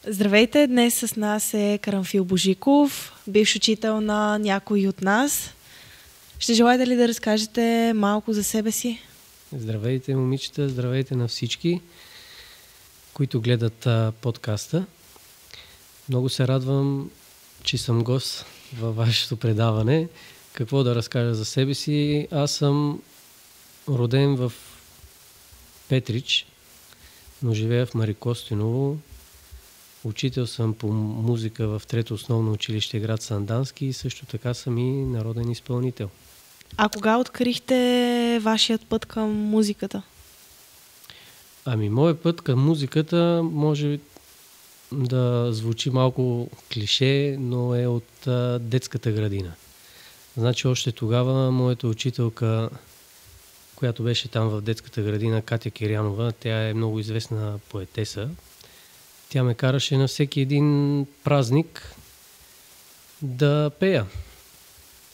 Здравейте, днес с нас е Карамфил Божиков, бивш учител на някой от нас. Ще желаете ли да разкажете малко за себе си? Здравейте, момичета, здравейте на всички, които гледат подкаста. Много се радвам, че съм гост във вашето предаване. Какво да разкажа за себе си? Аз съм роден в Петрич, но живея в Марикостиново. Учител съм по музика в Трето основно училище град Сандански и също така съм и народен изпълнител. А кога открихте вашият път към музиката? Моят път към музиката може да звучи малко клише, но е от детската градина. Значи още тогава моята учителка, която беше там в детската градина, Катя Кирянова, тя е много известна поетеса. Тя ме караше на всеки един празник да пея.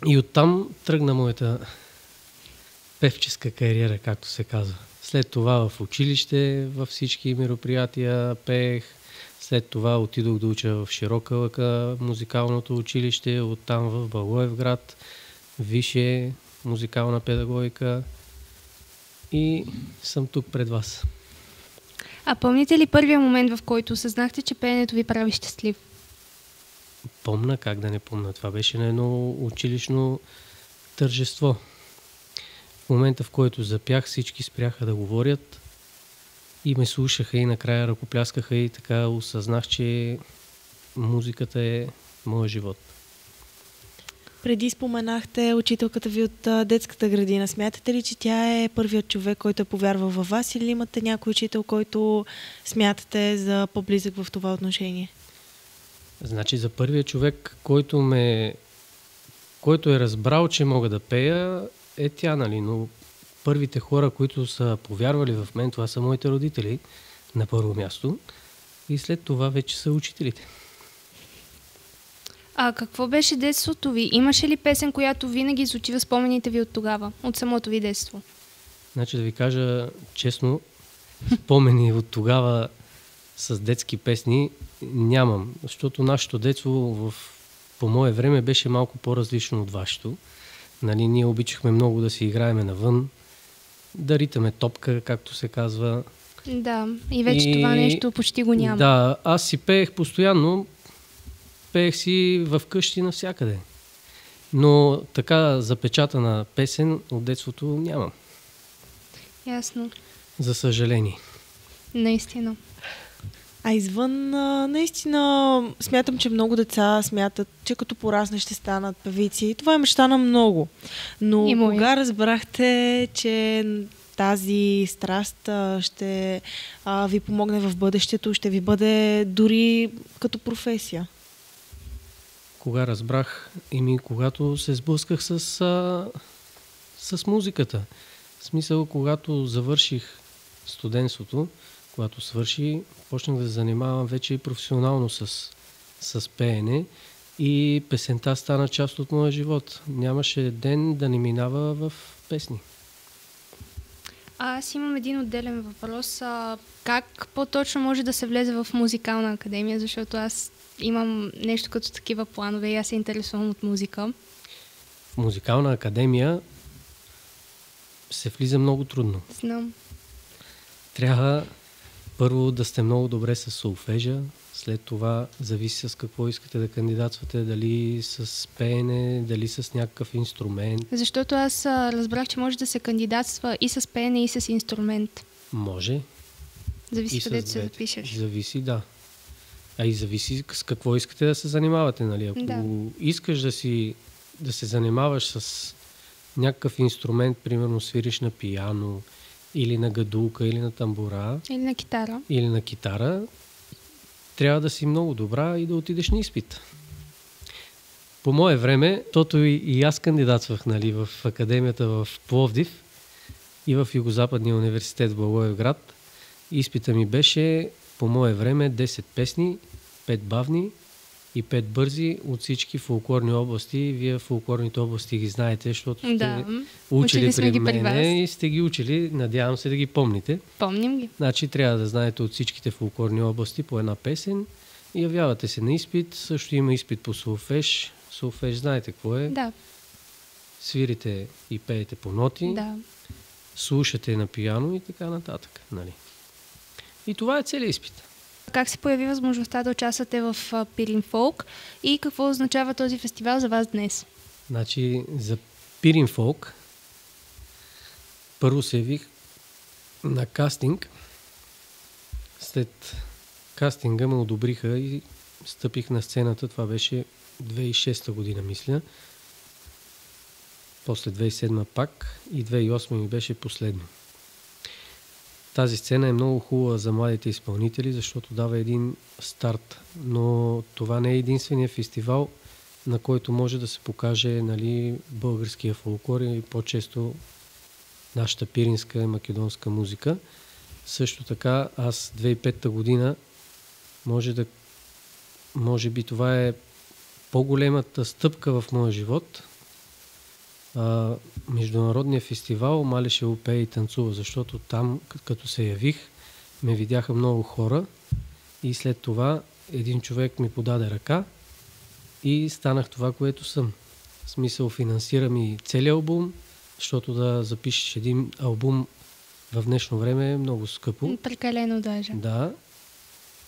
И оттам тръгна моята певческа кариера, както се казва. След това в училище, във всички мероприятия пеех. След това отидох да уча в Широка лъка, музикалното училище, оттам в Благоевград, висше музикална педагогика и съм тук пред вас. А помните ли първия момент, в който осъзнахте, че пеенето ви прави щастлив? Помня, как да не помня. Това беше на едно училищно тържество. В момента, в който запях, всички спряха да говорят и ме слушаха и накрая ръкопляскаха и така осъзнах, че музиката е моят живот. Преди споменахте учителката ви от детската градина. Смятате ли, че тя е първият човек, който е повярвал във вас, или имате някой учител, който смятате за по-близък в това отношение? Значи за първия човек, който е разбрал, че мога да пея, е тя, нали? Но първите хора, които са повярвали в мен, това са моите родители на първо място и след това вече са учителите. А какво беше детството ви? Имаше ли песен, която винаги звучи в спомените ви от тогава, от самото ви детство? Значи да ви кажа честно, спомени от тогава с детски песни нямам, защото нашето детство по мое време беше малко по-различно от вашето. Нали, ние обичахме много да си играеме навън, да ритаме топка, както се казва. Да, и вече това нещо почти го няма. Да, аз си пеех постоянно, пеех си в къщи навсякъде. Но така запечатана песен от детството нямам. Ясно. За съжаление. Наистина. А извън, наистина, смятам, че много деца смятат, че като пораснеш ще станат певици. Това е мечта на много. Но кога разбрахте, че тази страст ще ви помогне в бъдещето, ще ви бъде дори като професия? Кога разбрах? Когато се сблъсках с музиката. В смисъл, когато завърших студентството, когато свърши, почнах да се занимавам вече и професионално с пеене и песента стана част от моя живот. Нямаше ден да не минава в песни. Аз имам един отделен въпрос. Как по-точно може да се влезе в музикална академия, защото аз имам нещо като такива планове и аз се интересувам от музика. В музикална академия се влиза много трудно. Знам. Трябва първо да сте много добре с солфежа, след това зависи с какво искате да кандидатствате, дали с пеене, дали с някакъв инструмент. Защото аз разбрах, че може да се кандидатства и с пеене, и с инструмент. Може. Зависи където се запишеш. Зависи, да. И зависи с какво искате да се занимавате. Нали? Ако искаш да се занимаваш с някакъв инструмент, примерно свириш на пиано, или на гадулка, или на тамбура, или на китара, трябва да си много добра и да отидеш на изпит. По мое време, тото и аз кандидатствах, нали, в академията в Пловдив и в Югозападния университет в Благоевград. Изпита ми беше по мое време 10 песни, 5 бавни и 5 бързи от всички фолклорни области. Вие фолклорните области ги знаете, защото сте учили при мен и сте ги учили. Надявам се да ги помните. Помним ги. Значи трябва да знаете от всичките фолклорни области по една песен Явявате се на изпит, също има изпит по солфеж. Солфеж знаете какво е? Да. Свирите и пеете по ноти, Да. слушате на пиано и така нататък. Нали? И това е целият изпит. Как се появи възможността да участвате в Пирин Фолк и какво означава този фестивал за вас днес? Значи за Пирин Фолк първо се явих на кастинг. След кастинга ме одобриха и стъпих на сцената. Това беше 2006 година, мисля. После 2007 пак и 2008 ми беше последно. Тази сцена е много хубава за младите изпълнители, защото дава един старт. Но това не е единствения фестивал, на който може да се покаже, нали, българския фолклор и по-често нашата пиринска и македонска музика. Също така, аз 2005 година, може би това е по-големата стъпка в моя живот. Международния фестивал Малешево пее и танцува, защото там, като се явих, ме видяха много хора и след това един човек ми подаде ръка и станах това, което съм. В смисъл, финансирам и целият албум, защото да запишеш един албум в днешно време е много скъпо. Прекалено даже. Да.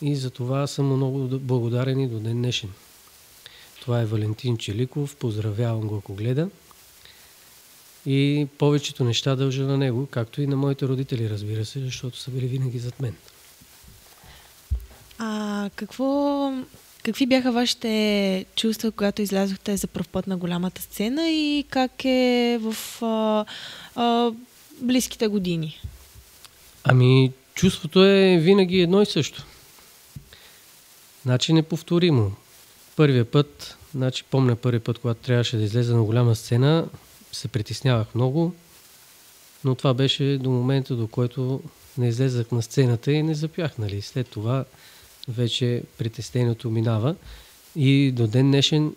И за това съм много благодарен и до ден днешен. Това е Валентин Челиков. Поздравявам го, ако гледа. И повечето неща дължа на него, както и на моите родители, разбира се, защото са били винаги зад мен. Какви бяха вашите чувства, когато излязохте за пръв път на голямата сцена и как е в близките години? Чувството е винаги едно и също. Неповторимо. Помня първия път, когато трябваше да излезе на голяма сцена, се притеснявах много, но това беше до момента, до който не излезах на сцената и не запях. Нали? След това вече притеснението минава и до ден днешен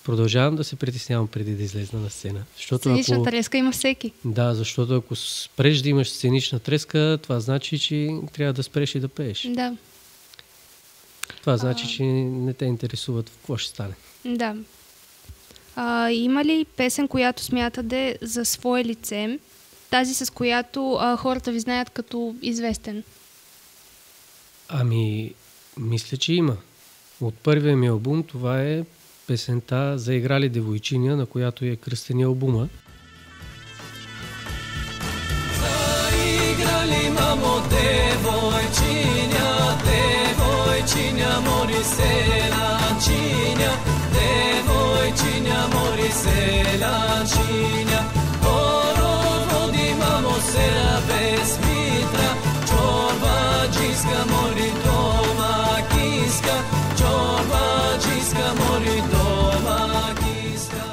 продължавам да се притеснявам преди да излезна на сцена. Сценична треска има всеки. Да, защото ако спреш да имаш сценична треска, това значи, че трябва да спреш и да пееш. Да. Това значи, че не те интересуват в какво ще стане. Да. Има ли песен, която смятате за свое лице, тази с която хората ви знаят като известен? Мисля, че има. От първия ми албум това е песента "Заиграли девойчиня", на която е кръстен албума. Заиграли, мамо, девойчиня, девойчиня, мори селанчиня, девойчиня, mori selačinja, horovodi mamo sela bez mitra, čorbađiska mori domakinska, čorbađiska mori domakinska.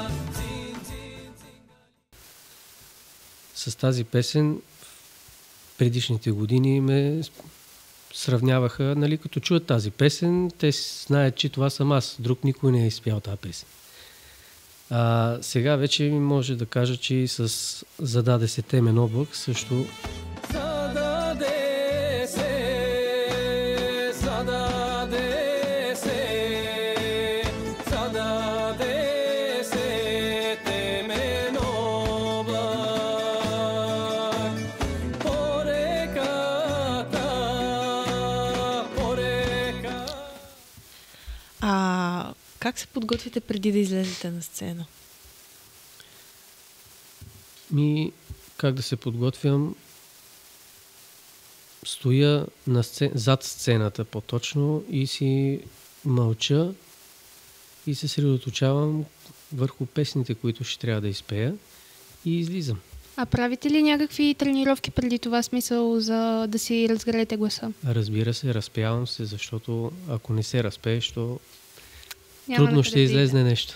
С тази песен в предишните години ме сравняваха, нали, като чуят тази песен, те знаят, че това съм аз. Друг никой не е изпял тази песен. Сега вече може да кажа, че и с "Зададе се темен облак" също. Зададе се темен облак, по река. Как се подготвите преди да излезете на сцена? Как да се подготвям? Стоя зад сцената по-точно и си мълча и се съсредоточавам върху песните, които ще трябва да изпея, и излизам. Правите ли някакви тренировки преди това, смисъл, за да си разгреете гласа? Разбира се, разпявам се, защото ако не се разпееш, то трудно ще излезне нещо.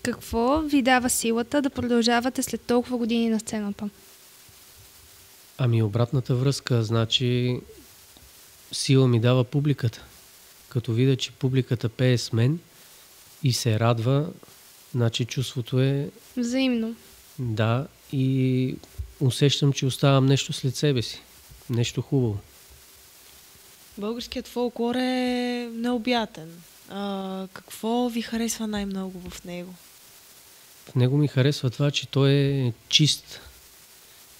Какво ви дава силата да продължавате след толкова години на сцената? Обратната връзка, значи сила ми дава публиката. Като видя, че публиката пее с мен и се радва, значи чувството е взаимно. Да, и усещам, че оставам нещо след себе си. Нещо хубаво. Българският фолклор е необятен. Какво ви харесва най-много в него? В него ми харесва това, че той е чист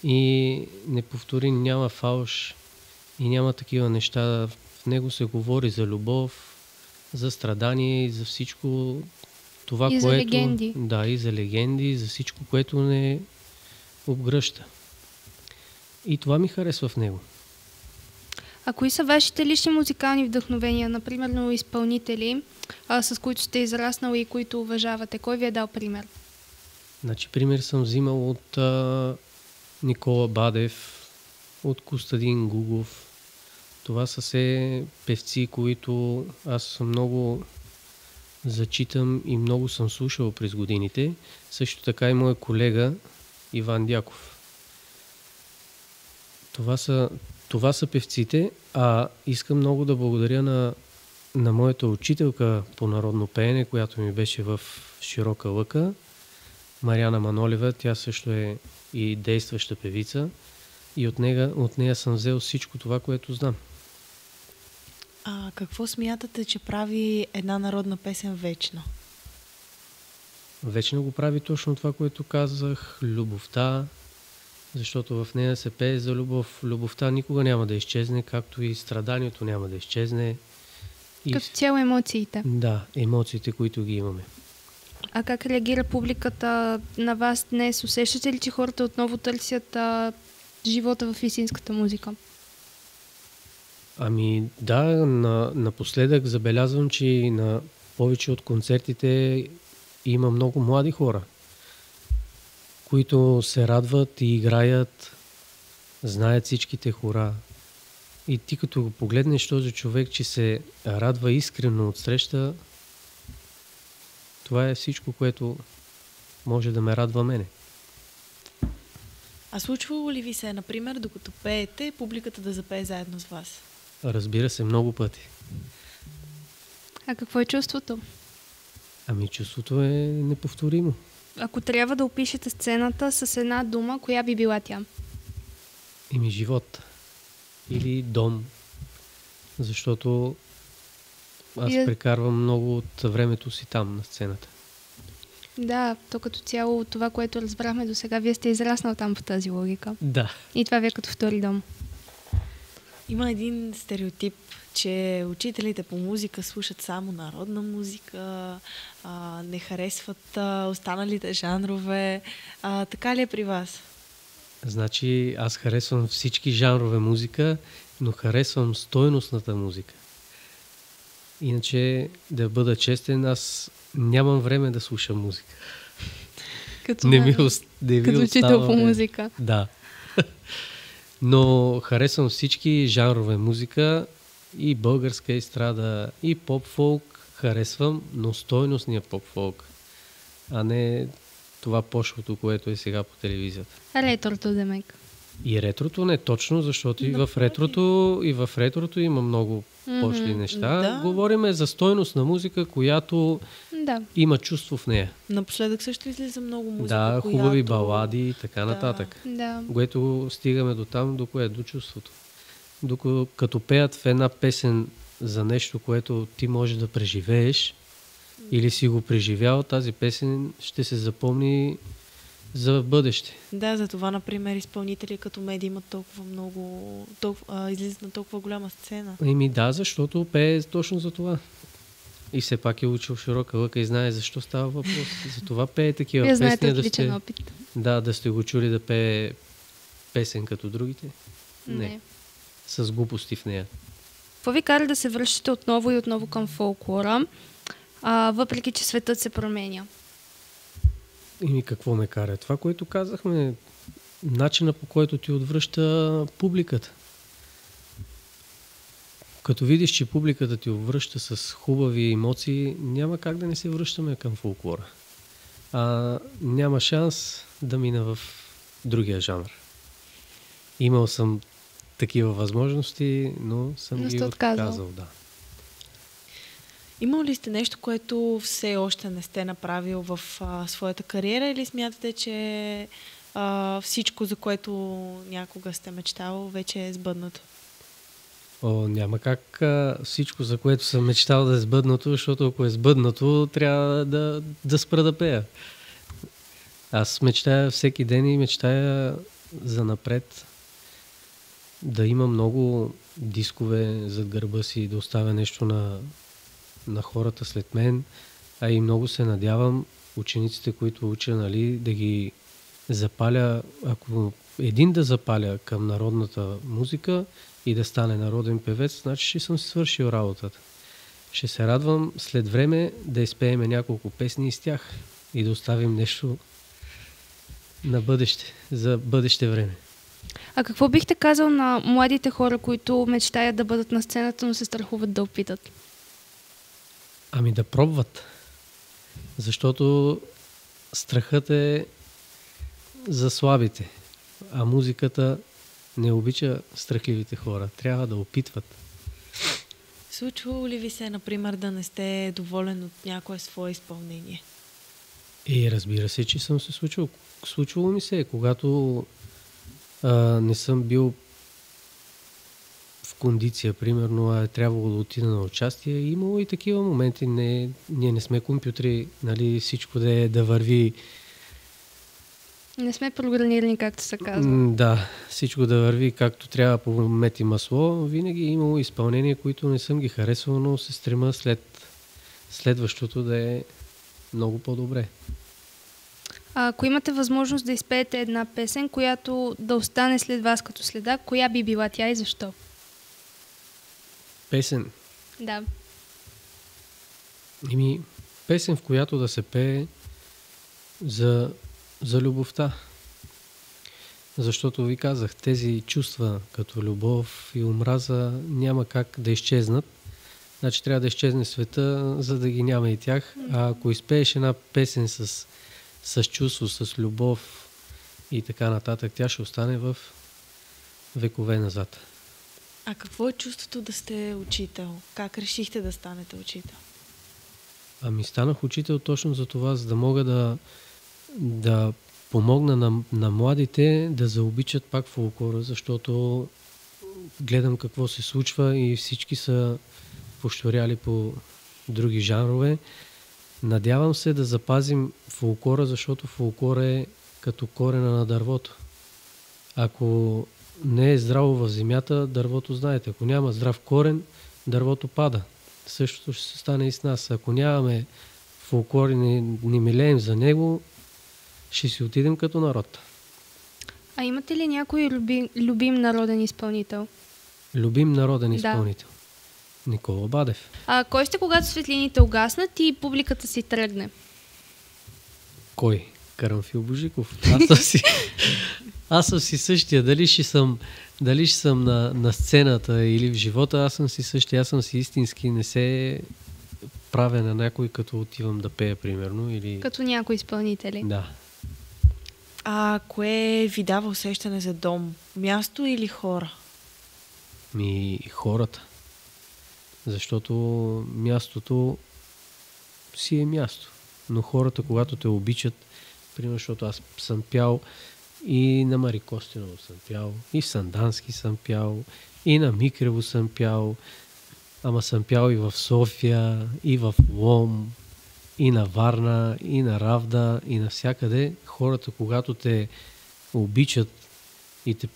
и неповторим, няма фалш и няма такива неща. В него се говори за любов, за страдание и за всичко това, и което... за легенди. Да, и за легенди, за всичко, което не обгръща. И това ми харесва в него. А кои са вашите лични музикални вдъхновения, например, изпълнители, с които сте израснали и които уважавате? Кой ви е дал пример? Значи, пример съм взимал от Никола Бадев, от Костадин Гугов. Това са все певци, които аз много зачитам и много съм слушал през годините. Също така и моя колега Иван Дяков. Това са певците, а искам много да благодаря на моята учителка по народно пеене, която ми беше в Широка лъка, Мариана Манолева. Тя също е и действаща певица и от нея съм взел всичко това, което знам. Какво смятате, че прави една народна песен вечна? Вечно го прави точно това, което казах, любовта, защото в нея се пее за любов. Любовта никога няма да изчезне, както и страданието няма да изчезне. Като цяло емоциите. Да, емоциите, които ги имаме. А как реагира публиката на вас днес? Усещате ли, че хората отново търсят живота в истинската музика? Ами да, напоследък забелязвам, че на повече от концертите има много млади хора, които се радват и играят, знаят всичките хора. И ти като го погледнеш този човек, че се радва искрено от среща, това е всичко, което може да ме радва мене. А случвало ли ви се, например, докато пеете, публиката да запее заедно с вас? Разбира се, много пъти. А какво е чувството? Ами чувството е неповторимо. Ако трябва да опишете сцената с една дума, коя би била тя? Живот. Или дом. Защото аз прекарвам много от времето си там, на сцената. Да, то като цяло това, което разбрахме до сега, вие сте израснал там по тази логика. Да. И това ви е като втори дом. Има един стереотип, че учителите по музика слушат само народна музика, не харесват останалите жанрове. Така ли е при вас? Значи аз харесвам всички жанрове музика, но харесвам стойностната музика. Иначе, да бъда честен, аз нямам време да слушам музика. Като учител по музика. Да. Но харесвам всички жанрове музика, и българска естрада, и поп-фолк харесвам, но стойностния поп-фолк, а не това пошлото, което е сега по телевизията. Ретрото, демек. И ретрото не точно, защото и в ретрото има много пошли неща. Да. Говориме за стойностна музика, която има чувство в нея. Напоследък също излиза много музика, да, хубави балади и така нататък. Да. Което стигаме до там, до чувството. Като пеят в една песен за нещо, което ти можеш да преживееш или си го преживял, тази песен ще се запомни за бъдеще. Да, за това, например, изпълнители като Меди имат толкова много, излизат на толкова голяма сцена. Да, защото пее точно за това. И все пак е учил Широка лъка и знае защо става въпрос. За това пее такива песни. Вие знаете отличен опит. Да, да сте го чули да пее песен като другите? Не. С глупости в нея. Какво ви кара да се връщате отново и отново към фолклора, въпреки че светът се променя? Какво ме кара? Това, което казахме, начина по който ти отвръща публиката. Като видиш, че публиката ти отвръща с хубави емоции, няма как да не се връщаме към фолклора. Няма шанс да мина в другия жанр. Имал съм такива възможности, но съм ги отказал. Да. Имал ли сте нещо, което все още не сте направил в своята кариера, или смятате, че всичко, за което някога сте мечтал, вече е сбъднато? Няма как всичко, за което съм мечтал да е сбъднато, защото ако е сбъднато, трябва да спра да пея. Аз мечтая всеки ден и мечтая за напред да има много дискове зад гърба си, да оставя нещо на хората след мен, а и много се надявам учениците, които уча, да ги запаля, ако един да запаля към народната музика и да стане народен певец, значи ще съм си свършил работата. Ще се радвам след време да изпееме няколко песни с тях и да оставим нещо на бъдеще, за бъдеще време. А какво бихте казал на младите хора, които мечтаят да бъдат на сцената, но се страхуват да опитат? Ами да пробват. Защото страхът е за слабите, а музиката не обича страхливите хора. Трябва да опитват. Случвало ли ви се, например, да не сте доволен от някое свое изпълнение? И разбира се, че съм се случвал. Случвало ми се, когато не съм бил в кондиция, примерно, а е трябвало да отида на участие. Имало и такива моменти. Ние не сме компютри, всичко да върви. Не сме програмирани, както се казва. Да, всичко да върви както трябва по мет и масло. Винаги е имало изпълнения, които не съм ги харесвал, но се стрема следващото да е много по-добре. Ако имате възможност да изпеете една песен, която да остане след вас като следа, коя би била тя и защо? Песен? Да. Песен, в която да се пее за любовта. Защото ви казах, тези чувства като любов и омраза няма как да изчезнат. Значи трябва да изчезне света, за да ги няма и тях. А ако изпееш една песен с чувство, с любов и така нататък, тя ще остане в векове назад. А какво е чувството да сте учител? Как решихте да станете учител? Станах учител точно за това, за да мога да помогна на младите да заобичат пак фолклора, защото гледам какво се случва и всички са пощоряли по други жанрове. Надявам се да запазим фолклора, защото фолклор е като корена на дървото. Ако не е здраво в земята, дървото знаете. Ако няма здрав корен, дървото пада. Същото ще се стане и с нас. Ако нямаме фолклор и не милеем за него, ще си отидем като народ. А имате ли някой любим народен изпълнител? Любим народен изпълнител? Никола Бадев. А кой сте, когато светлините угаснат и публиката си тръгне? Кой? Карамфил Божиков. Аз съм си същия. Дали ще съм на сцената или в живота, аз съм си същия. Аз съм си истински. Не се правя на някой, като отивам да пея, примерно. Или... Като някои изпълнители. Да. А кое ви дава усещане за дом? Място или хора? Хората. Защото мястото си е място. Но хората, когато те обичат, примерно, защото аз съм пял и на Мари Костиново съм пял, и в Сандански съм пял, и на Микрево съм пял, ама съм пял и в София, и в Лом, и на Варна, и на Равда, и навсякъде. Хората, когато те обичат и те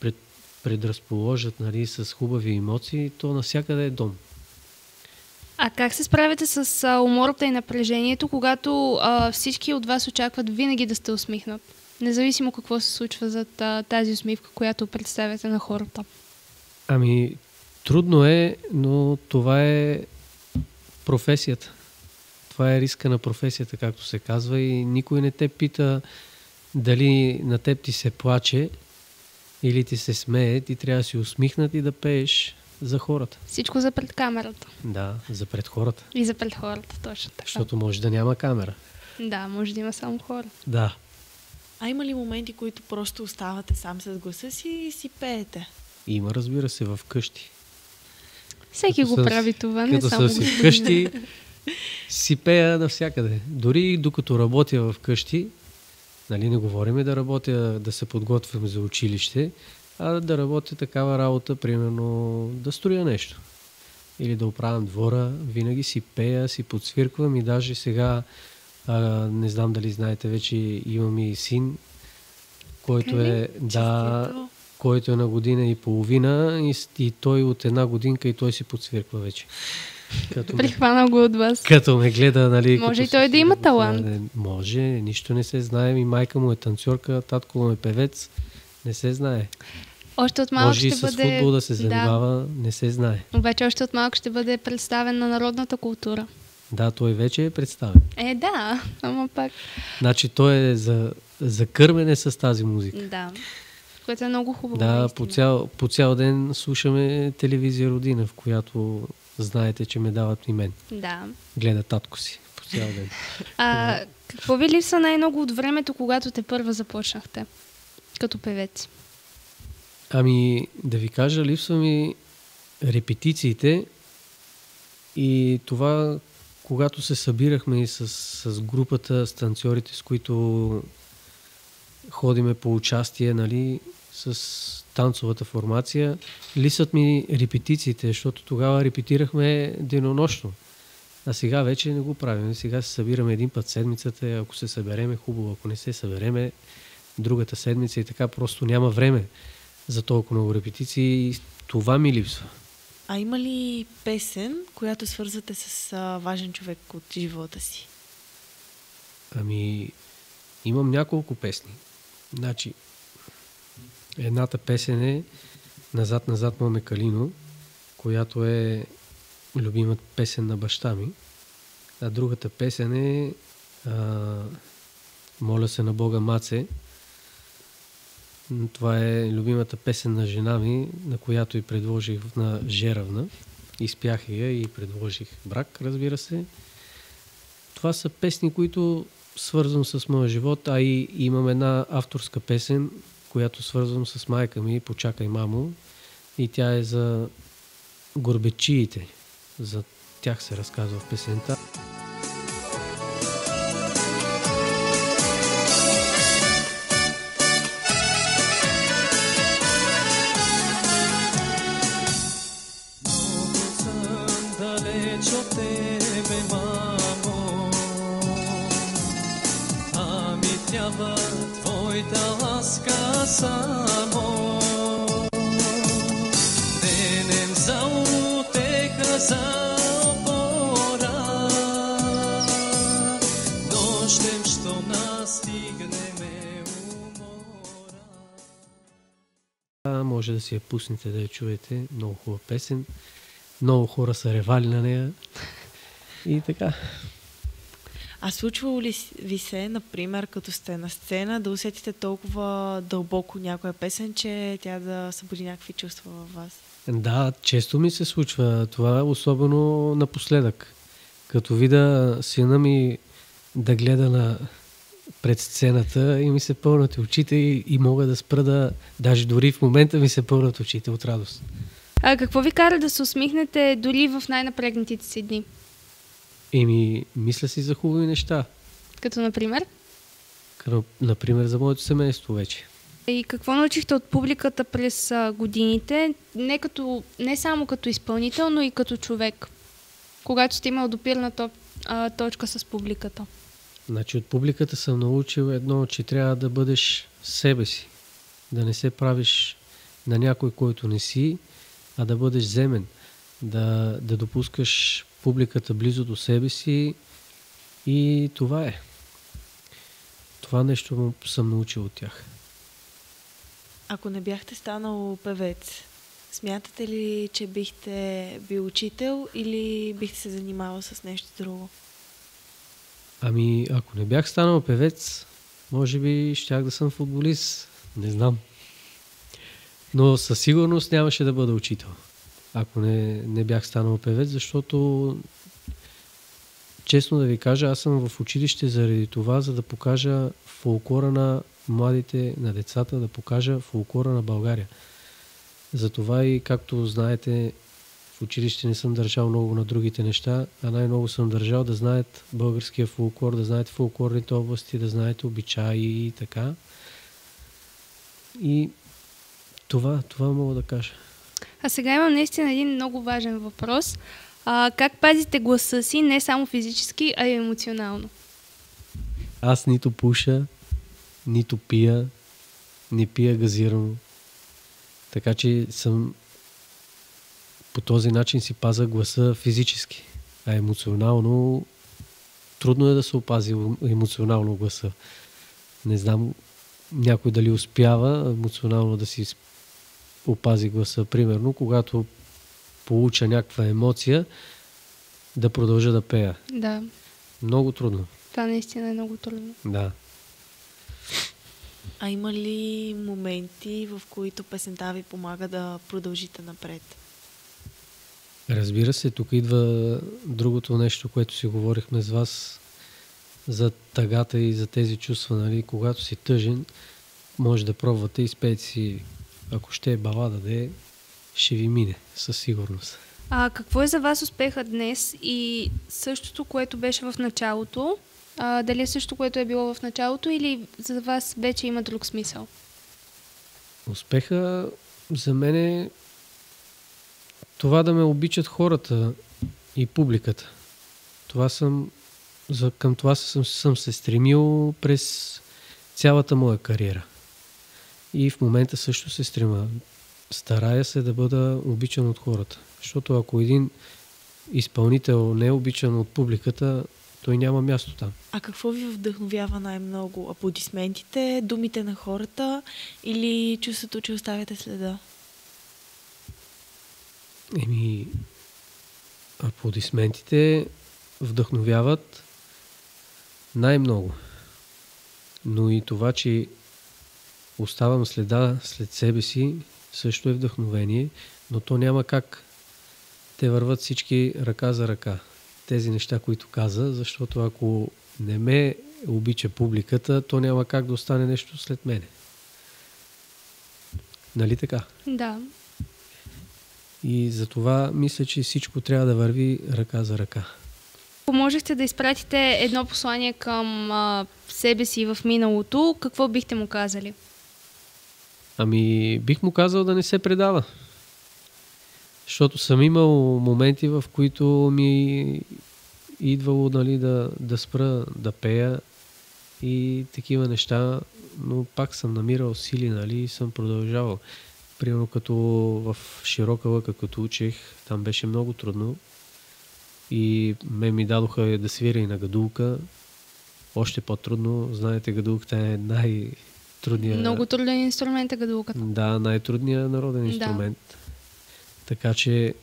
предразположат, с хубави емоции, то навсякъде е дом. А как се справяте с умората и напрежението, когато всички от вас очакват винаги да сте усмихнат? Независимо какво се случва за тази усмивка, която представяте на хората. Трудно е, но това е професията. Това е риска на професията, както се казва, и никой не те пита дали на теб ти се плаче или ти се смее, ти трябва да си усмихнат и да пееш за хората. Всичко за пред камерата. Да, за пред хората. И за пред хората, точно така. Защото може да няма камера. Да, може да има само хора. Да. А има ли моменти, които просто оставате сам с гласа си и си пеете? Има, разбира се, в къщи. Всеки го прави това, не само си вкъщи, си пея навсякъде. Дори докато работя в къщи, не говорим да работя, да се подготвям за училище, а да работя такава работа, примерно да строя нещо. Или да оправям двора, винаги си пея, си подсвирквам и даже сега, не знам дали знаете, вече имам и син, който който е на година и половина и той от една годинка и той си подсвирква вече. Прихванал го от вас. Като ме гледа, нали... Може и той да има талант. Може, нищо не се знае. И майка му е танцорка, татко му е певец. Не се знае. Още от малък ще бъде... Може и с футбол да се занимава, не се знае. Обаче още от малък ще бъде представен на народната култура. Да, той вече е представен. Да, ама пак. Значи той е за кърмене с тази музика. Да, което е много хубаво. Да, по цял ден слушаме телевизия Родина, в която знаете, че ме дават и мен. Да. Гледа татко си по цял ден. Какво ви липсва най-много от времето, когато те първа започнахте като певец? Да ви кажа, липсва ми репетициите и това, когато се събирахме и с групата, с танцорите, с които ходиме по участие, нали, с танцовата формация, липсват ми репетициите, защото тогава репетирахме денонощно. А сега вече не го правим. Сега се събираме един път седмицата, ако се събереме, хубаво, ако не се събереме, другата седмица и така просто няма време за толкова много репетиции и това ми липсва. А има ли песен, която свързвате с важен човек от живота си? Имам няколко песни. Значи, едната песен е "Назад маме Калино", която е любимата песен на баща ми. А другата песен е "Моля се на Бога, Маце". Това е любимата песен на жена ми, на която и предложих на Жеравна. Изпях я и предложих брак, разбира се. Това са песни, които свързвам с моя живот, а и имам една авторска песен, която свързвам с майка ми, "Почакай, мамо", и тя е за горбечиите. За тях се разказва в песента. Може да си я пуснете да я чуете. Много хубава песен. Много хора са ревали на нея. И така. А случвало ли ви се, например, като сте на сцена, да усетите толкова дълбоко някоя песен, че тя да събуди някакви чувства във вас? Да, често ми се случва това, особено напоследък. Като видя сина ми да гледа пред сцената и ми се пълнат очите и мога да спра даже дори в момента ми се пълнат очите от радост. А какво ви кара да се усмихнете дори в най-напрегнатите си дни? Мисля си за хубави неща. Като например? Например за моето семейство вече. И какво научихте от публиката през годините, не само като изпълнител, но и като човек, когато сте имал допирна точка с публиката? Значи от публиката съм научил едно, че трябва да бъдеш себе си. Да не се правиш на някой, който не си, а да бъдеш земен. Да допускаш публиката близо до себе си и това е. Това нещо съм научил от тях. Ако не бяхте станал певец, смятате ли, че бихте бил учител или бихте се занимавал с нещо друго? Ако не бях станал певец, може би щях да съм футболист. Не знам. Но със сигурност нямаше да бъда учител. Ако не бях станал певец, защото честно да ви кажа, аз съм в училище заради това, за да покажа фолклора на младите, на децата, да покажа фолклора на България. Затова и, както знаете, в училище не съм държал много на другите неща, а най-много съм държал да знаят българския фолклор, да знаете фолклорните области, да знаете обичаи и така. И Това мога да кажа. А сега имам наистина един много важен въпрос. Как пазите гласа си не само физически, а и емоционално? Аз нито пуша, нито пия, не пия газирано. Така че по този начин си пазя гласа физически. А емоционално трудно е да се опази емоционално гласа. Не знам някой дали успява емоционално да си опази гласа. Примерно, когато получа някаква емоция, да продължа да пея. Да. Много трудно. Това наистина е много трудно. Да. А има ли моменти, в които песента ви помага да продължите напред? Разбира се, тук идва другото нещо, което си говорихме с вас за тъгата и за тези чувства. Нали? Когато си тъжен, може да пробвате и спеете си, ако ще е балада да е, ще ви мине със сигурност. Какво е за вас успеха днес и същото, което беше в началото? Дали е също, което е било в началото или за вас вече има друг смисъл? Успеха за мен е това да ме обичат хората и публиката. Към това съм се стремил през цялата моя кариера. И в момента също се стремя. Старая се да бъда обичан от хората. Защото ако един изпълнител не е обичан от публиката, той няма място там. А какво ви вдъхновява най-много? Аплодисментите, думите на хората или чувството, че оставяте следа? Аплодисментите вдъхновяват най-много. Но и това, че оставам следа след себе си, също е вдъхновение, но то няма как. Те върват всички ръка за ръка. Тези неща, които каза, защото ако не ме обича публиката, то няма как да остане нещо след мене. Нали така? Да. И затова мисля, че всичко трябва да върви ръка за ръка. Ако можехте да изпратите едно послание към себе си в миналото, какво бихте му казали? Бих му казал да не се предава. Защото съм имал моменти, в които ми идвало, нали, да спра да пея и такива неща, но пак съм намирал сили, нали, и съм продължавал. Примерно като в Широка лъка, като учех, там беше много трудно и ми дадоха да свиря и на гадулка. Още по-трудно. Знаете, гадулката е най-трудният... Много труден инструмент е гадулката. Да, най-трудният народен инструмент. Да. Така че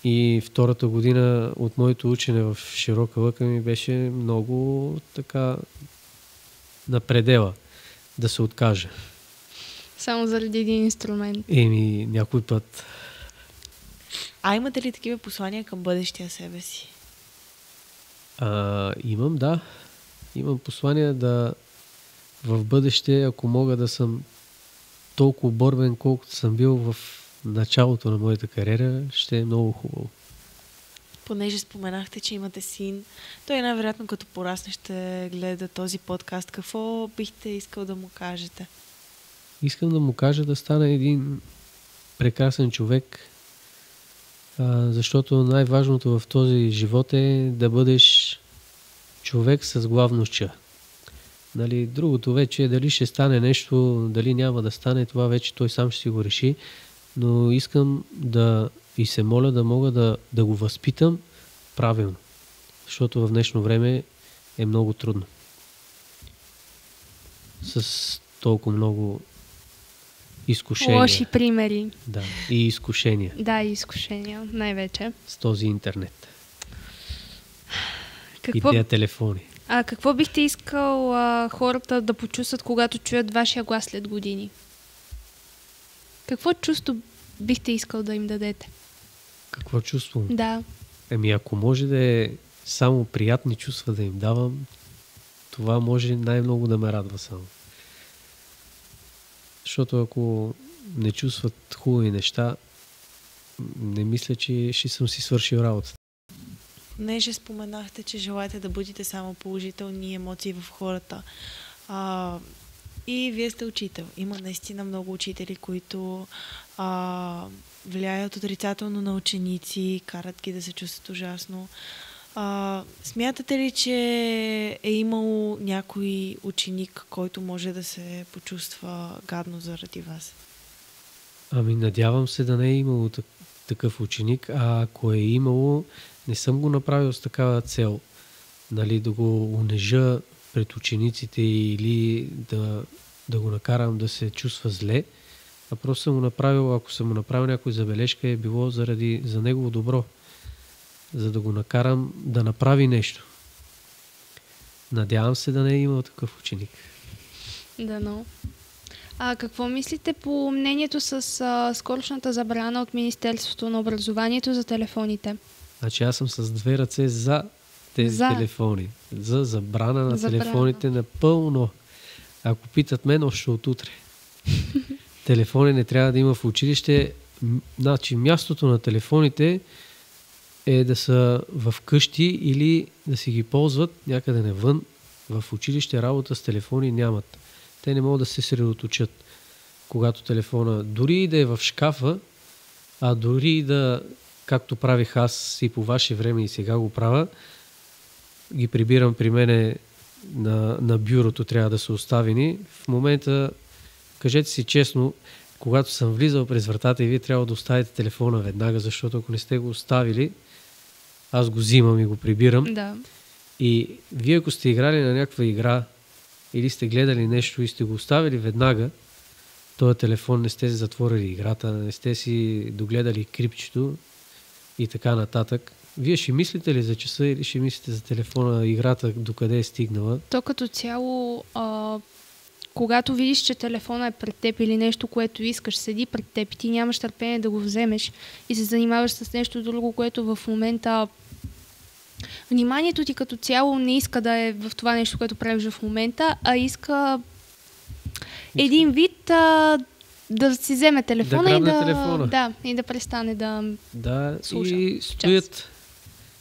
и втората година от моето учене в Широка лъка ми беше много така на предела да се откажа. Само заради един инструмент. Някой път. Имате ли такива послания към бъдещия себе си? Имам, да. Имам послания да в бъдеще, ако мога да съм толкова борбен, колкото съм бил в началото на моята кариера, ще е много хубаво. Понеже споменахте, че имате син, той най-вероятно като порасне ще гледа този подкаст. Какво бихте искал да му кажете? Искам да му кажа да стане един прекрасен човек, защото най-важното в този живот е да бъдеш човек с главно Ч. Нали, другото вече, дали ще стане нещо, дали няма да стане, това вече той сам ще си го реши, но искам и се моля да мога да го възпитам правилно, защото в днешно време е много трудно. С толкова много изкушения. Лоши примери. Да, и изкушения. Да, и изкушения, най-вече. С този интернет. И тези телефони. Какво бихте искал хората да почувстват, когато чуят вашия глас след години? Какво чувство бихте искал да им дадете? Какво чувство? Да. Ако може да е само приятни чувства да им давам, това може най-много да ме радва само. Защото ако не чувстват хубави неща, не мисля, че ще съм си свършил работата. Понеже споменахте, че желаете да будете само положителни емоции в хората. и вие сте учител. Има наистина много учители, които влияят отрицателно на ученици, карат ги да се чувстват ужасно. Смятате ли, че е имало някой ученик, който може да се почувства гадно заради вас? Ами надявам се да не е имало такъв ученик, а ако е имало, не съм го направил с такава цел, нали, да го унежа пред учениците или да го накарам да се чувства зле, а просто съм го направил, ако съм му направил някоя забележка, е било за негово добро, за да го накарам да направи нещо. Надявам се да не е имал такъв ученик. Да, но. А какво мислите по мнението с скорошната забрана от Министерството на образованието за телефоните? Значи аз съм с две ръце за тези телефони. За забрана на телефоните напълно. Ако питат мен, още от утре. Телефони не трябва да има в училище. Значи мястото на телефоните е да са в къщи или да си ги ползват някъде навън. В училище работа с телефони нямат. Те не могат да се средоточат. Когато телефона, дори и да е в шкафа, а дори и да, както правих аз и по ваше време и сега го правя, ги прибирам при мене на бюрото, трябва да са оставени. В момента, кажете си честно, когато съм влизал през вратата и вие трябва да оставите телефона веднага, защото ако не сте го оставили, аз го взимам и го прибирам. Да. И вие ако сте играли на някаква игра или сте гледали нещо и сте го оставили веднага, този телефон не сте затворили играта, не сте си догледали крипчето и така нататък. Вие ще мислите ли за часа или ще мислите за телефона, играта, докъде е стигнала? То като цяло, когато видиш, че телефона е пред теб или нещо, което искаш, седи пред теб и ти нямаш търпение да го вземеш и се занимаваш с нещо друго, което в момента вниманието ти като цяло не иска да е в това нещо, което правиш в момента, а иска един вид да си вземе телефона, и да престане да слуша. И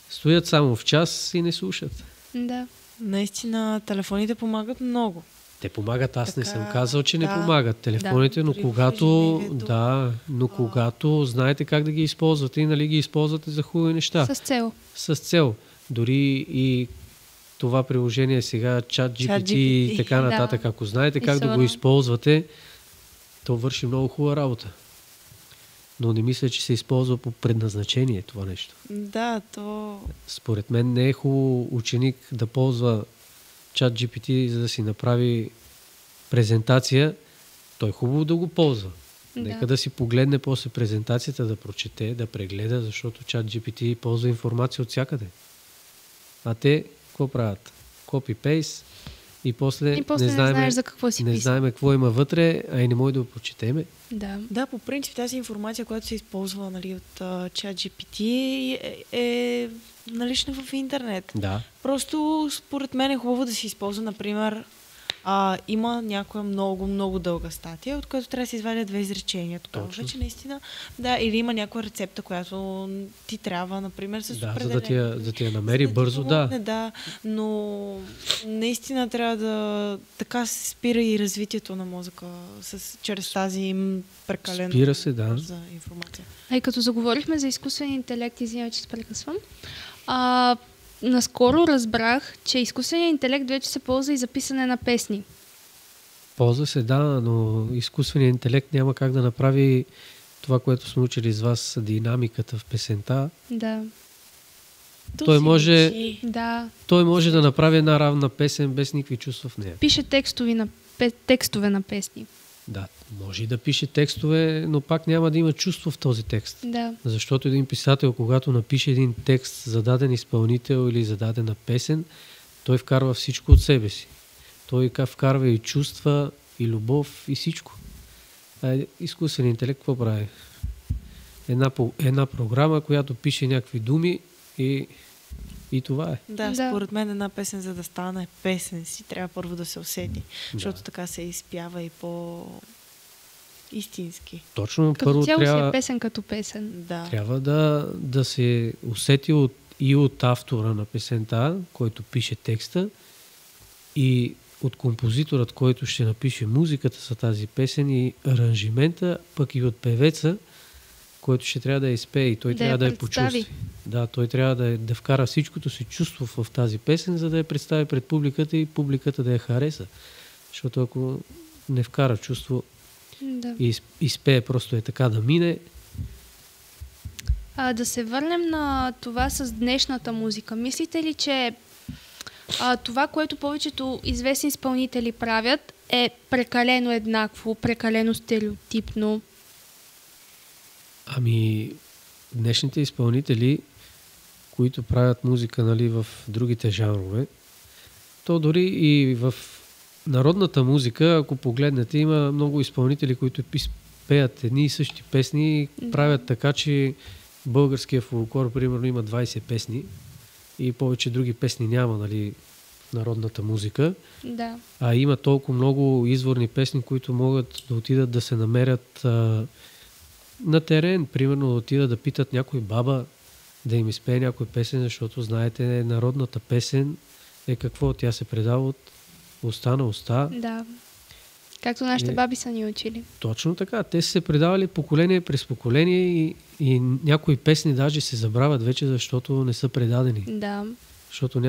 стоят само в час и не слушат. Да. Наистина, телефоните помагат много. Те помагат, аз не съм казал, че не помагат телефоните, но когато знаете как да ги използвате и нали ги използвате за хубави неща. С цел. Дори и това приложение сега, ChatGPT и така нататък, ако знаете как да го използвате, то върши много хубава работа. Но не мисля, че се използва по предназначение това нещо. Да, то... Според мен не е хубаво ученик да ползва ChatGPT, за да си направи презентация. Той е хубаво да го ползва. Нека да си погледне после презентацията, да прочете, да прегледа, защото ChatGPT ползва информация от всякъде. А те какво правят? Copy-paste и после не знаем за какво си не знаем какво има вътре, а и не може да го прочетеме. Да, по принцип тази информация, която се използва нали, от ChatGPT е налична в интернет. Да. Просто според мен е хубаво да се използва, например, има някоя много, много дълга статия, от която трябва да се извадят 2 изречения. Тогава вече наистина, или има някоя рецепта, която ти трябва, например, с определен... за да ти я намери бързо, но наистина трябва да така се спира и развитието на мозъка чрез тази прекалено бърза информация. И като заговорихме за изкуствен интелект, извинявай, че се прекъсвам, наскоро разбрах, че изкуственият интелект вече се ползва и за писане на песни. Ползва се, но изкуственият интелект няма как да направи това, което сме учили с вас, динамиката в песента. Да. Той може да направи една равна песен без никакви чувства в нея. Пише текстове на песни. Да, може и да пише текстове, но пак няма да има чувство в този текст. Да. Защото един писател, когато напише един текст за даден изпълнител или за дадена песен, той вкарва всичко от себе си. Той вкарва и чувства, и любов, и всичко. А изкуственият интелект какво прави? Една програма, която пише някакви думи и това е. Да, според мен една песен, за да стане песен си, трябва първо да се усети. Защото така се изпява и по-истински. Точно, като първо цяло трябва... си е песен като песен. Да. Трябва да се усети и от автора на песента, който пише текста. И от композиторът, който ще напише музиката за тази песен и аранжимента, пък и от певеца, който ще трябва да я изпее и той трябва да я почувства. Да, той трябва да вкара всичкото си чувство в тази песен, за да я представи пред публиката и публиката да я хареса. Защото ако не вкара чувство и изпее просто е така да мине. Да се върнем на това с днешната музика. Мислите ли, че това, което повечето известни изпълнители правят, е прекалено еднакво, прекалено стереотипно? Ами, днешните изпълнители, които правят музика, нали, в другите жанрове, то дори и в народната музика, ако погледнете, има много изпълнители, които пеят едни и същи песни и правят така, че българския фолклор, примерно, има 20 песни и повече други песни няма, нали, в народната музика. Да. А има толкова много изворни песни, които могат да отидат да се намерят на терен, примерно да отидат да питат някой баба да им изпее някой песен, защото знаете, народната песен е какво? Тя се предава от уста на уста. Да. Както нашите баби са ни учили. Точно така. Те са се предавали поколение през поколение и някои песни даже се забравят вече, защото не са предадени. Да. Защото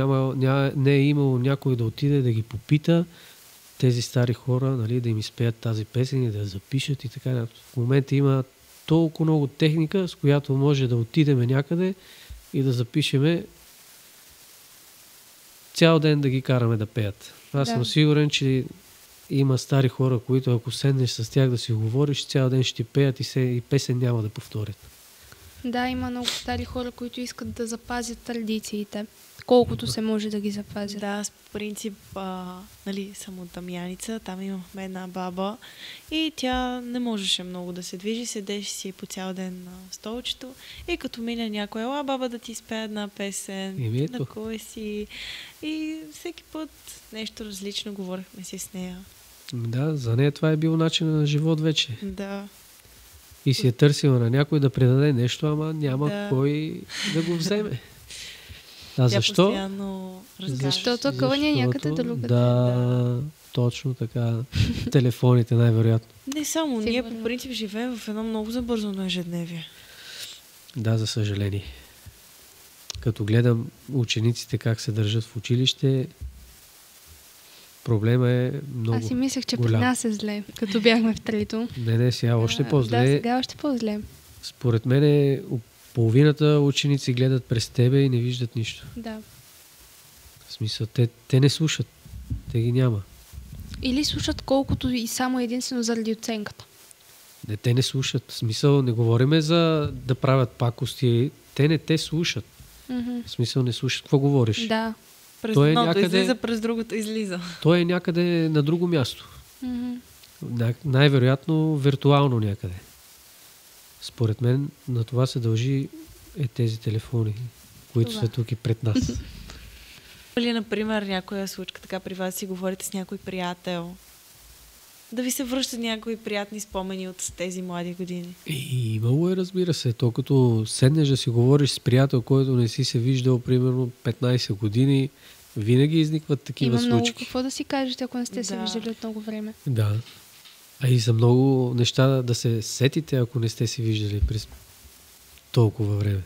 не е имало някой да отиде да ги попита тези стари хора, нали, да им изпеят тази песен и да я запишат и така. В момента има толкова много техника, с която може да отидеме някъде и да запишеме цял ден да ги караме да пеят. Аз съм сигурен, че има стари хора, които ако седнеш с тях да си говориш, цял ден ще пеят и песен няма да повторят. Да, има много стари хора, които искат да запазят традициите, колкото се може да ги запазят. Да, аз по принцип нали, съм от Дамяница, там имахме една баба и тя не можеше много да се движи, седеше си по цял ден на столчето и като мине някой, ела баба да ти изпее една песен, на кой си, и всеки път нещо различно говорихме си с нея. Да, за нея това е бил начин на живот вече. Да. И си е търсила на някой да предаде нещо, ама няма кой да го вземе. А защо? Постоянно защото къване някъде другаде. Да, точно така. Телефоните най-вероятно. Не само, ние по принцип живеем в едно много забързано ежедневие. Да, за съжаление. Като гледам учениците как се държат в училище, проблема е много. Аз си мислех, че голям. при нас е зле, като бяхме в трето. Не, сега още по-зле. Да, сега още по-зле. Според мен половината ученици гледат през тебе и не виждат нищо. Да. В смисъл, те не слушат. Те ги няма. Или слушат колкото и само единствено заради оценката. Не, те не слушат. В смисъл, не говориме за да правят пакости. Те не те слушат. Mm-hmm. В смисъл, не слушат. Какво говориш? Да. През едното излиза, през другото излиза. Той е някъде на друго място. Mm-hmm. Най-вероятно виртуално някъде. Според мен на това се дължи тези телефони, които са тук и пред нас. Или, например, някоя случка, така при вас си говорите с някой приятел, да ви се връщат някои приятни спомени от тези млади години? И имало е, разбира се. То като седнеш да си говориш с приятел, който не си се виждал примерно 15 години, винаги изникват такива случки. Има много какво да си кажете, ако не сте се виждали от много време. Да. А и за много неща да се сетите, ако не сте си виждали през толкова време.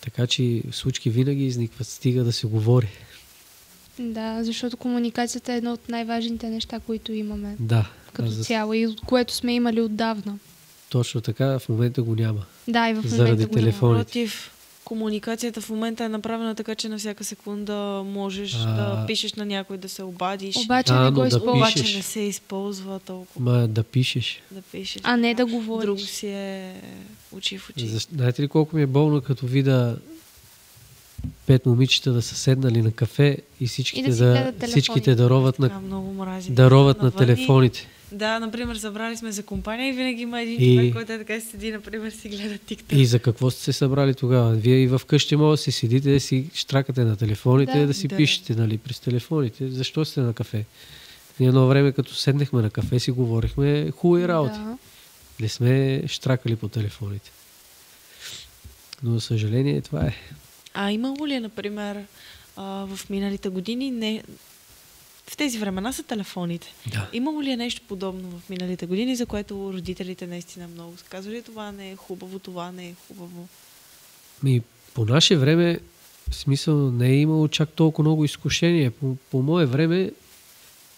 Така че случки винаги изникват, стига да се говори. Да, защото комуникацията е едно от най-важните неща, които имаме. Да. Като цяло и от което сме имали отдавна. Точно така, в момента го няма. Да, и в момента заради го телефоните. няма. Комуникацията в момента е направена така, че на всяка секунда можеш да пишеш на някой, да се обадиш. Обаче не го използваш. Обаче не се използва толкова. Да пишеш. А не да говориш. Друго си е очи в очи. Знаете ли колко ми е болно, като видя 5 момичета да са седнали на кафе и всичките да роват на телефоните. Да, например, събрали сме за компания и винаги има един човек, който така седи, например, си гледа TikTok. И за какво сте се събрали тогава? Вие и вкъщи може да си седите, да си штракате на телефоните, да си пишете, нали, през телефоните. Защо сте на кафе? Ние едно време, като седнахме на кафе, си говорихме хубави работи. Да. Не сме штракали по телефоните. Но, за съжаление, това е. А имало ли, например, в миналите години в тези времена са телефоните. Да. Имало ли е нещо подобно в миналите години, за което родителите наистина много са казвали, това не е хубаво, това не е хубаво? По наше време, в смисъл, не е имало чак толкова много изкушения. По мое време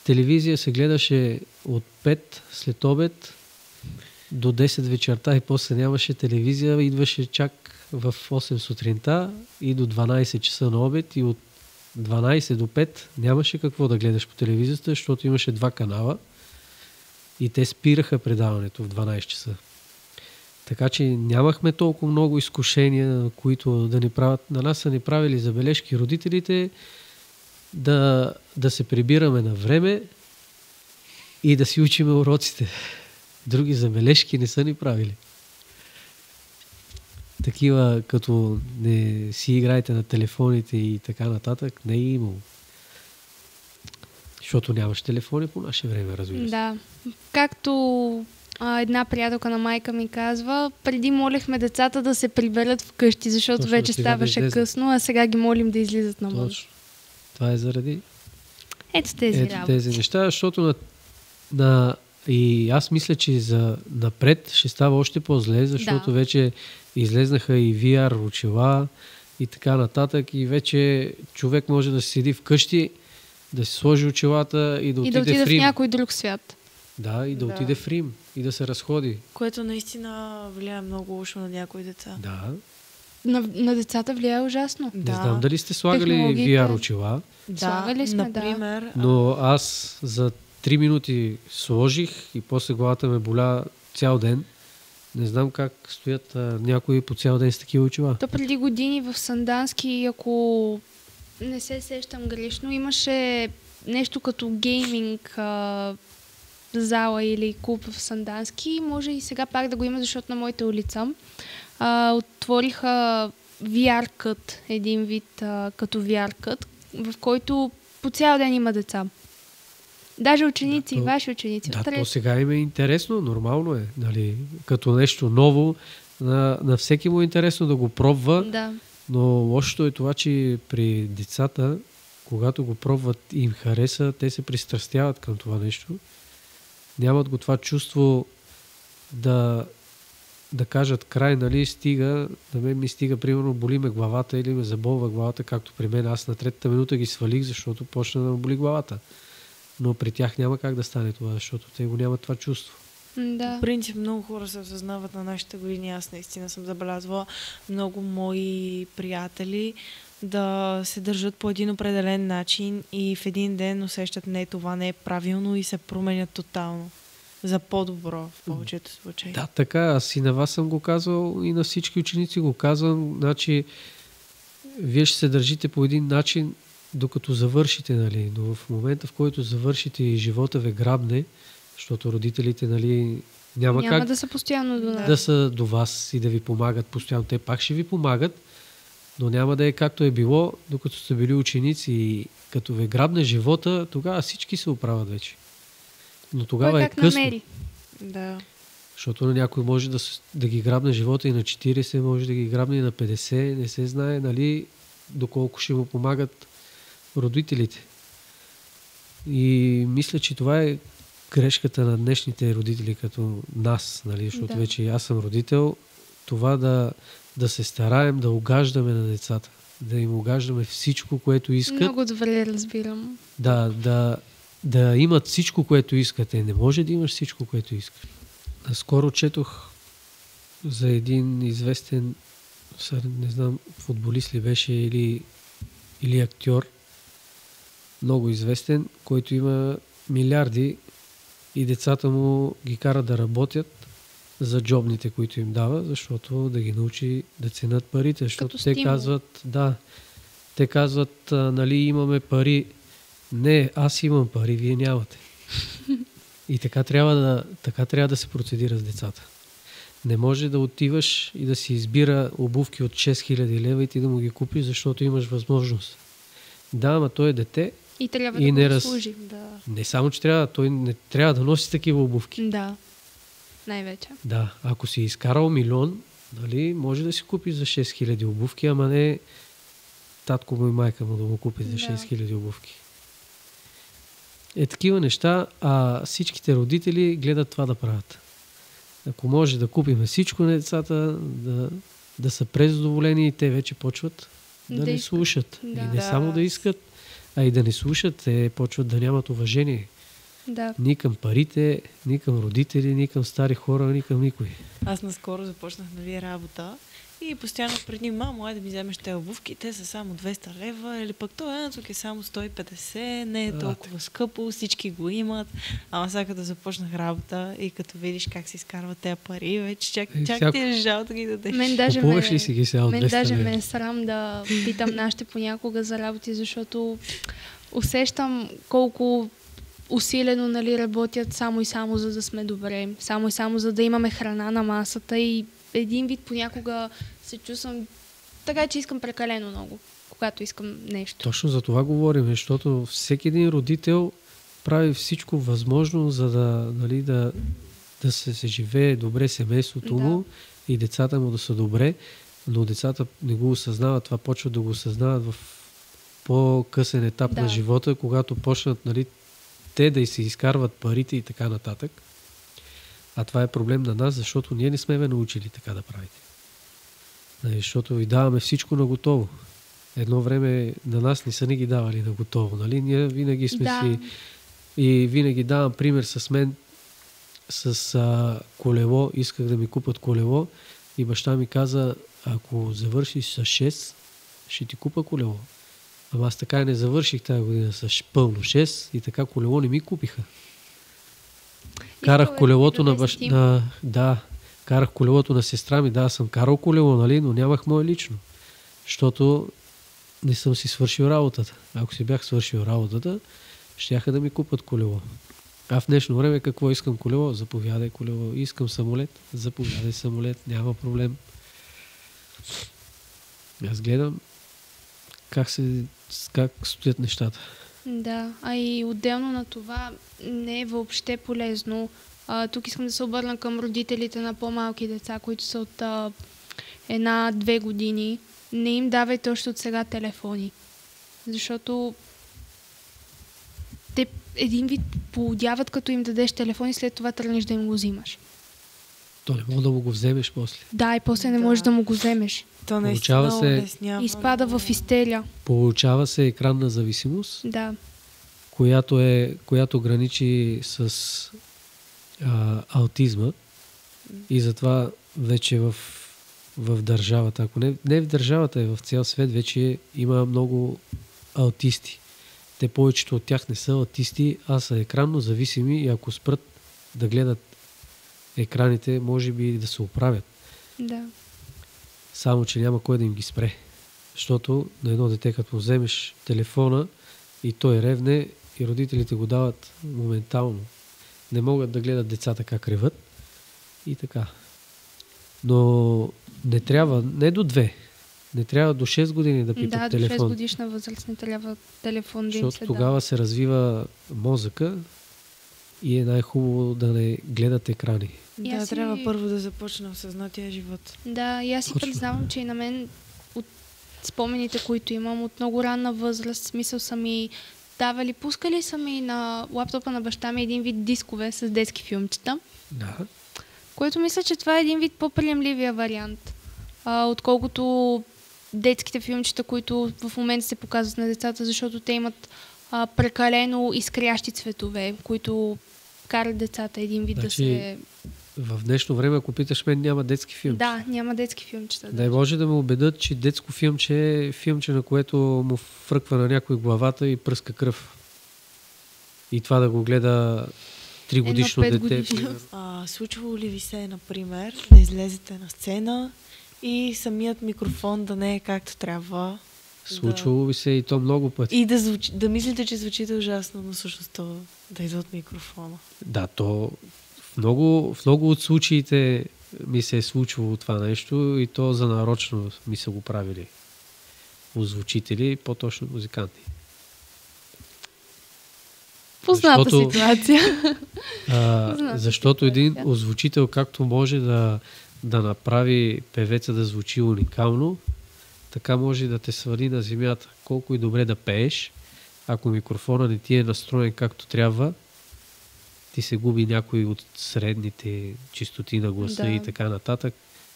телевизия се гледаше от 5 след обед до 10 вечерта и после нямаше телевизия. Идваше чак в 8 сутринта и до 12 часа на обед и от 12 до 5 нямаше какво да гледаш по телевизията, защото имаше 2 канала и те спираха предаването в 12 часа. Така че нямахме толкова много изкушения, които да ни правят. На нас са ни правили забележки родителите да се прибираме на време и да си учиме уроците. Други забележки не са ни правили. Такива, като не си играете на телефоните и така нататък, не е имало. Защото нямаш телефони по наше време, разбира се. Да. Както една приятелка на майка ми казва, преди молехме децата да се приберат вкъщи, защото точно, вече ставаше късно, а сега ги молим да излизат навън. Точно. Това е заради Ето тези неща, защото и аз мисля, че за напред ще става още по-зле, защото вече излезнаха и VR очила и така нататък и вече човек може да седи вкъщи, да си сложи очилата и да отиде в Рим. В някой друг свят. Да, и да отиде в Рим и да се разходи. Което наистина влияе много лошо на някои деца. Да. На децата влияе ужасно. Не знам дали сте слагали VR очила. Да, слагали сме, например. Но аз за 3 минути сложих и после главата ме боля цял ден. Не знам как стоят някои по цял ден с такива очила. То преди години в Сандански, ако не се сещам грешно, имаше нещо като гейминг зала или клуб в Сандански. Може и сега пак да го има, защото на моята улица отвориха VR-кът, един вид като VR-кът, в който по цял ден има деца. Даже ученици, ваши ученици. Да, то сега им е интересно, нормално е. Нали? Като нещо ново, на всеки му е интересно да го пробва, да. Но лошото е това, че при децата, когато го пробват и им хареса, те се пристрастяват към това нещо. Нямат го това чувство да кажат край, нали, стига, да ми стига, примерно, боли ме главата или ме заболва главата, както при мен. Аз на 3-та минута ги свалих, защото почна да ме боли главата. Но при тях няма как да стане това, защото те го нямат това чувство. Да. В принцип много хора се осъзнават на нашите години. Аз наистина съм забелязвала много мои приятели да се държат по един определен начин и в един ден усещат, не, това не е правилно и се променят тотално. За по-добро в повечето случаи. Да, така. Аз и на вас съм го казал и на всички ученици го казвам. Значи, вие ще се държите по един начин, докато завършите, нали, но в момента, в който завършите и живота ви грабне, защото родителите, нали, няма как да са постоянно да са до вас и да ви помагат постоянно. Те пак ще ви помагат, но няма да е както е било, докато сте били ученици и като ви грабне живота, тогава всички се оправят вече. Но тогава е късно. Намери. Да. Защото на някой може да ги грабне живота и на 40, може да ги грабне и на 50, не се знае, нали, доколко ще му помагат родителите. И мисля, че това е грешката на днешните родители като нас, нали, защото вече и аз съм родител, това да се стараем да угаждаме на децата, да им угаждаме всичко, което искат. Много добре разбирам. Да имат всичко, което искат. Не може да имаш всичко, което искаш. Наскоро четох за един известен, не знам, футболист ли беше или актьор, много известен, който има милиарди и децата му ги кара да работят за джобните, които им дава, защото да ги научи да ценят парите. Защото те казват, нали, имаме пари. Не, аз имам пари, вие нямате. И така трябва да се процедира с децата. Не може да отиваш и да си избира обувки от 6000 лева и ти да му ги купиш, защото имаш възможност. Да, ама той е дете. И трябва да го служи. Да. Не само, че той не трябва да носи такива обувки. Да, най-вече. Да, ако си изкарал 1 милион, нали, може да си купиш за 6000 обувки, ама не татко му и майка му да му купи за 6000 обувки. такива неща, а всичките родители гледат това да правят. Ако може да купим всичко на децата, да са презадоволени и те вече почват да не слушат. Да. И не само да искат, а и да не слушат, те почват да нямат уважение. Да. Ни към парите, ни към родители, ни към стари хора, ни към никой. Аз наскоро започнах работа и постоянно преди мамо, да ми вземеш те обувки, те са само 200 лева, или пък това е само 150, не е толкова скъпо, всички го имат. Ама сега като започнах работа и като видиш как се изкарват тези пари, вече чак ти е жал да ги дадеш. Купуваш ли си ги сега от 200 лева? Мен даже ме е срам да питам нашите понякога за работи, защото усещам колко усилено работят само и само за да сме добре, само и само за да имаме храна на масата и един вид понякога се чувствам така, че искам прекалено много, когато искам нещо. Точно за това говорим, защото всеки един родител прави всичко възможно, за да се живее добре семейството му и децата му да са добре, но децата не го осъзнават, това почват да го осъзнават в по-късен етап на живота, когато почнат те да се изкарват парите и така нататък. А това е проблем на нас, защото ние не сме ме научили така да правите. Защото ви даваме всичко на готово. Едно време на нас не са ни ги давали на готово. Ние винаги сме си... И винаги давам пример с мен, с колело. Исках да ми купат колело и баща ми каза, ако завършиш с 6, ще ти купа колело. Ама аз така и не завърших тази година с пълно 6 и така колело не ми купиха. Карах колелото карах колелото на сестра ми. Да, съм карал колело, но нямах мое лично. Защото не съм си свършил работата. Ако си бях свършил работата, щяха да ми купат колело. А в днешно време какво искам колело? Заповядай колело. Искам самолет? Заповядай самолет. Няма проблем. Аз гледам как стоят нещата. Да, а и отделно на това не е въобще полезно. Тук искам да се обърна към родителите на по-малки деца, които са от 1-2 години. Не им давайте още от сега телефони. Защото те един вид поудяват, като им дадеш телефон и след това тръгнеш да им го взимаш. То не мога да му го вземеш после. Да, и после не можеш да му го вземеш. То наистина обяснява. Изпада в истерия. Получава се екранна зависимост, която граничи с аутизма и затова вече в държавата, ако не в държавата, в цял свет вече има много аутисти. Те повечето от тях не са аутисти, а са екранно зависими и ако спрат да гледат екраните, може би да се оправят. Да. Само, че няма кой да им ги спре. Защото на едно дете, като вземеш телефона и той ревне, и родителите го дават моментално. Не могат да гледат децата как реват и така. Но не трябва, не до 2. Не трябва до 6 години да пипат телефон. Да, до 6 годишна възраст не трябва телефон да им се дава. Защото тогава се развива мозъка и е най-хубаво да не гледат екрани. Да, трябва първо да започне осъзнатия живот. Да, и аз си признавам, че и на мен от спомените, които имам от много ранна възраст, смисъл са ми давали, пускали са ми на лаптопа на баща ми един вид дискове с детски филмчета. Да. Което мисля, че това е един вид по-приемливия вариант. Отколкото детските филмчета, които в момента се показват на децата, защото те имат прекалено изкрящи цветове, които карат децата един вид да се... В днешно време, ако питаш мен, няма детски филмчета. Да, няма детски филмчета. Да може да ме убедят, че детско филмче е филмче, на което му фръква на някой главата и пръска кръв. И това да го гледа 3-годишно дете. Случвало ли ви се, например, да излезете на сцена и самият микрофон да не е както трябва? Случвало ви се и то много пъти. И да мислите, че звучите ужасно, но всъщност да идва от микрофона. Да, то в много от случаите ми се е случвало това нещо и то за нарочно ми са го правили озвучители, по-точно музиканти. Позната ситуация. Защото един озвучител, както може да направи певеца да звучи уникално, така може да те свали на земята. Колко и добре да пееш, ако микрофона не ти е настроен както трябва, ти се губи някои от средните чистоти на гласа и така нататък,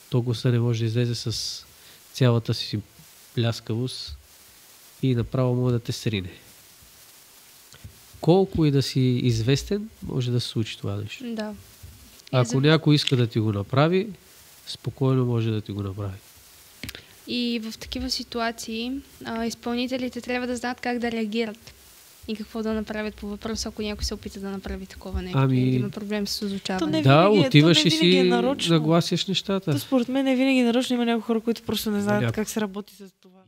то гласа не може да излезе с цялата си пляскавост и направо може да те срине. Колко и да си известен, може да се случи това нещо. Да. Ако някой иска да ти го направи, спокойно може да ти го направи. И в такива ситуации изпълнителите трябва да знаят как да реагират и какво да направят по въпроса, ако някой се опита да направи такова нещо. Или има проблем с озвучаване. Да, отиваш и си нагласяш нещата. Според мен не винаги нарочно, има някои хора, които просто не знаят как се работи с това.